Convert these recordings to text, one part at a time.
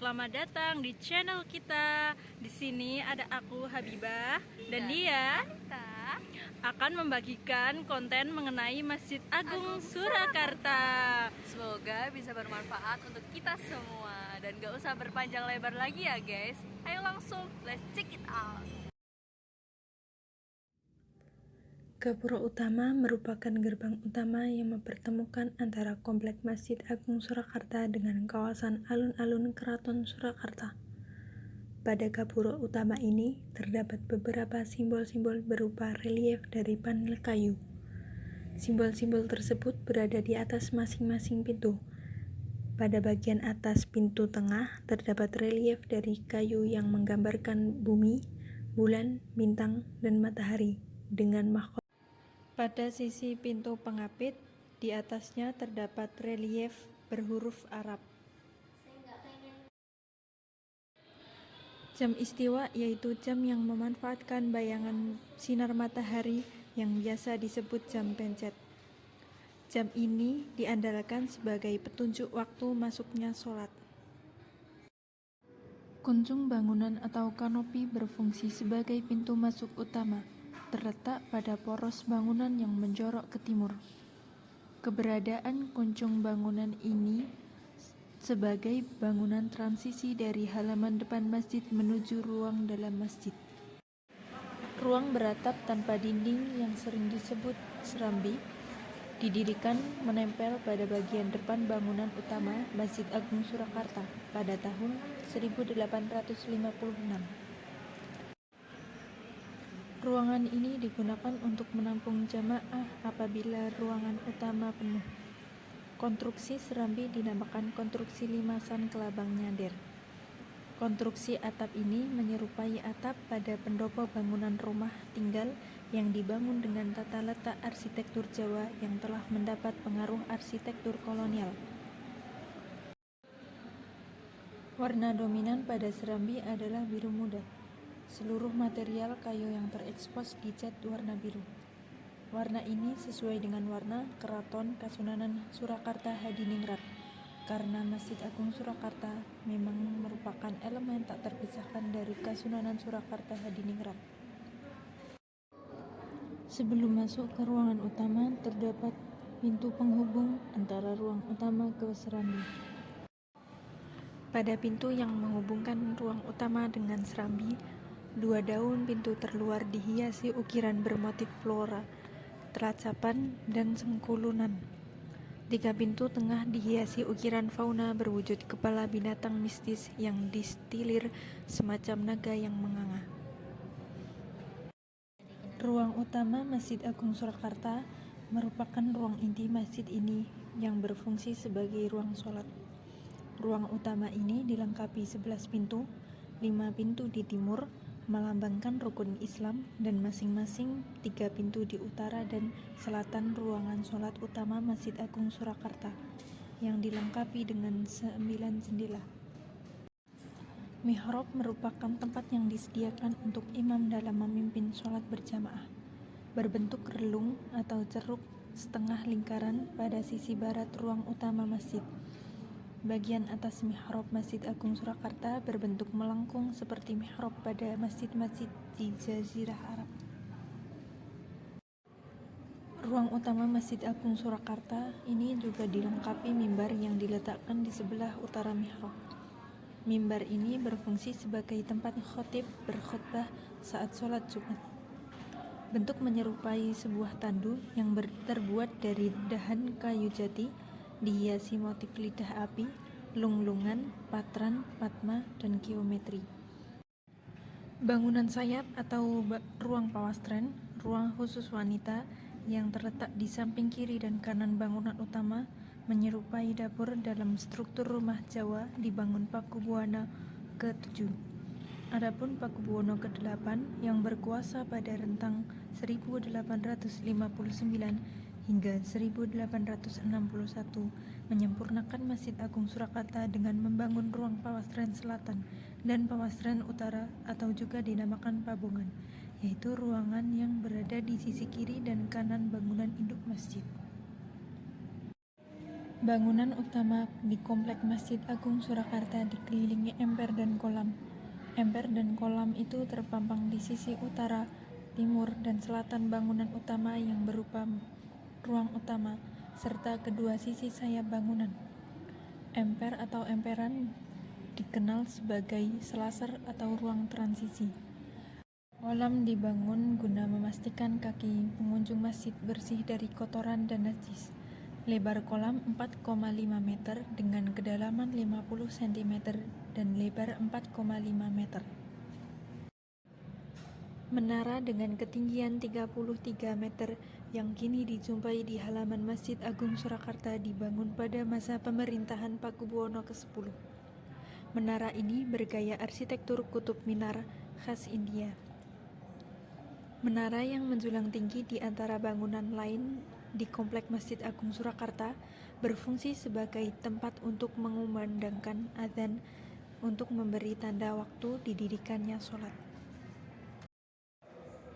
selamat datang di channel kita. Di sini ada aku Habibah dan dia akan membagikan konten mengenai Masjid Agung Surakarta. Semoga bisa bermanfaat untuk kita semua dan gak usah berpanjang lebar lagi ya guys. Ayo langsung, let's check it out. Gapura Utama merupakan gerbang utama yang mempertemukan antara komplek Masjid Agung Surakarta dengan kawasan alun-alun Keraton Surakarta. Pada gapura utama ini terdapat beberapa simbol-simbol berupa relief dari panel kayu. Simbol-simbol tersebut berada di atas masing-masing pintu. Pada bagian atas pintu tengah terdapat relief dari kayu yang menggambarkan bumi, bulan, bintang, dan matahari dengan mahkota. Pada sisi pintu pengapit, di atasnya terdapat relief berhuruf Arab. Jam istiwa yaitu jam yang memanfaatkan bayangan sinar matahari yang biasa disebut jam pencet. Jam ini diandalkan sebagai petunjuk waktu masuknya sholat. Kunjung bangunan atau kanopi berfungsi sebagai pintu masuk utama, terletak pada poros bangunan yang menjorok ke timur. Keberadaan kunjung bangunan ini sebagai bangunan transisi dari halaman depan masjid menuju ruang dalam masjid. Ruang beratap tanpa dinding yang sering disebut serambi didirikan menempel pada bagian depan bangunan utama Masjid Agung Surakarta pada tahun 1856. Ruangan ini digunakan untuk menampung jamaah apabila ruangan utama penuh. Konstruksi serambi dinamakan konstruksi limasan kelabang nyadar. Konstruksi atap ini menyerupai atap pada pendopo bangunan rumah tinggal yang dibangun dengan tata letak arsitektur Jawa yang telah mendapat pengaruh arsitektur kolonial. Warna dominan pada serambi adalah biru muda. Seluruh material kayu yang terekspos dicat warna biru. Warna ini sesuai dengan warna Keraton Kasunanan Surakarta Hadiningrat, karena Masjid Agung Surakarta memang merupakan elemen tak terpisahkan dari Kasunanan Surakarta Hadiningrat. Sebelum masuk ke ruangan utama, terdapat pintu penghubung antara ruang utama ke serambi. Pada pintu yang menghubungkan ruang utama dengan serambi, dua daun pintu terluar dihiasi ukiran bermotif flora, telacapan, dan sengkulunan. Tiga pintu tengah dihiasi ukiran fauna berwujud kepala binatang mistis yang distilir semacam naga yang menganga. Ruang utama Masjid Agung Surakarta merupakan ruang inti masjid ini yang berfungsi sebagai ruang sholat. Ruang utama ini dilengkapi 11 pintu, 5 pintu di timur, melambangkan rukun Islam, dan masing-masing 3 pintu di utara dan selatan ruangan sholat utama Masjid Agung Surakarta yang dilengkapi dengan 9 jendela. Mihrab merupakan tempat yang disediakan untuk imam dalam memimpin sholat berjamaah. Berbentuk relung atau ceruk setengah lingkaran pada sisi barat ruang utama masjid. Bagian atas mihrab Masjid Agung Surakarta berbentuk melengkung seperti mihrab pada masjid-masjid di Jazirah Arab. Ruang utama Masjid Agung Surakarta ini juga dilengkapi mimbar yang diletakkan di sebelah utara mihrab. Mimbar ini berfungsi sebagai tempat khatib berkhutbah saat sholat Jumat. Bentuk menyerupai sebuah tandu yang terbuat dari dahan kayu jati, dihiasi motif lidah api, lung-lungan, patran, padma, dan geometri. Bangunan sayap atau ruang pawastren, ruang khusus wanita yang terletak di samping kiri dan kanan bangunan utama, menyerupai dapur dalam struktur rumah Jawa dibangun Pakubuwono ke-7. Adapun Pakubuwono ke-8 yang berkuasa pada rentang 1859 hingga 1861 menyempurnakan Masjid Agung Surakarta dengan membangun ruang pawastren selatan dan pawastren utara atau juga dinamakan pabongan, yaitu ruangan yang berada di sisi kiri dan kanan bangunan induk masjid. Bangunan utama di Komplek Masjid Agung Surakarta dikelilingi emper dan kolam. Emper dan kolam itu terpampang di sisi utara, timur, dan selatan bangunan utama yang berupa ruang utama, serta kedua sisi sayap bangunan. Emper atau emperan dikenal sebagai selasar atau ruang transisi. Kolam dibangun guna memastikan kaki pengunjung masjid bersih dari kotoran dan najis. Lebar kolam 4,5 meter dengan kedalaman 50 cm dan lebar 4,5 meter. Menara dengan ketinggian 33 meter yang kini dijumpai di halaman Masjid Agung Surakarta dibangun pada masa pemerintahan Pakubuwono ke-10. Menara ini bergaya arsitektur kutub minar khas India. Menara yang menjulang tinggi di antara bangunan lain di Komplek Masjid Agung Surakarta berfungsi sebagai tempat untuk mengumandangkan adzan untuk memberi tanda waktu didirikannya sholat.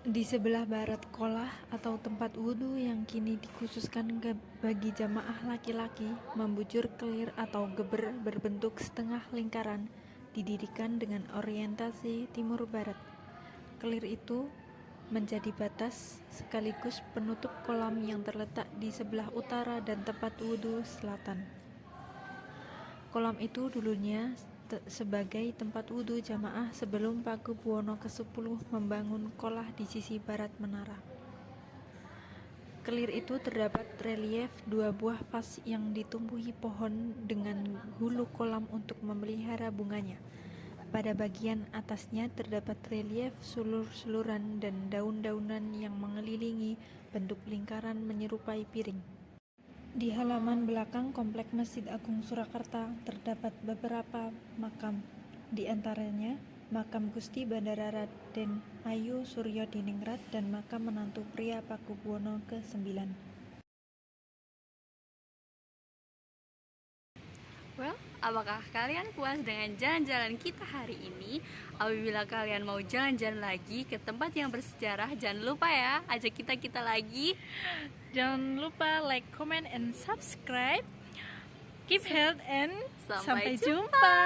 Di sebelah barat qolah atau tempat wudhu yang kini dikhususkan bagi jamaah laki-laki, membujur kelir atau geber berbentuk setengah lingkaran didirikan dengan orientasi timur barat. Kelir itu menjadi batas sekaligus penutup kolam yang terletak di sebelah utara dan tempat wudhu selatan. Kolam itu dulunya sebagai tempat wudhu jamaah sebelum Pakubuwono ke-10 membangun qolah di sisi barat menara. Kelir itu terdapat relief 2 buah vas yang ditumbuhi pohon dengan hulu kolam untuk memelihara bunganya. Pada bagian atasnya terdapat relief sulur-suluran dan daun-daunan yang mengelilingi bentuk lingkaran menyerupai piring. Di halaman belakang Komplek Masjid Agung Surakarta terdapat beberapa makam, di antaranya makam Gusti Bandara Raden Ayu Suryo Diningrat dan makam menantu pria Pakubuwono ke-9. Well, apakah kalian puas dengan jalan-jalan kita hari ini? Apabila kalian mau jalan-jalan lagi ke tempat yang bersejarah, jangan lupa ya, ajak kita lagi. Jangan lupa like, comment, and subscribe. Keep health and Sampai sampai jumpa.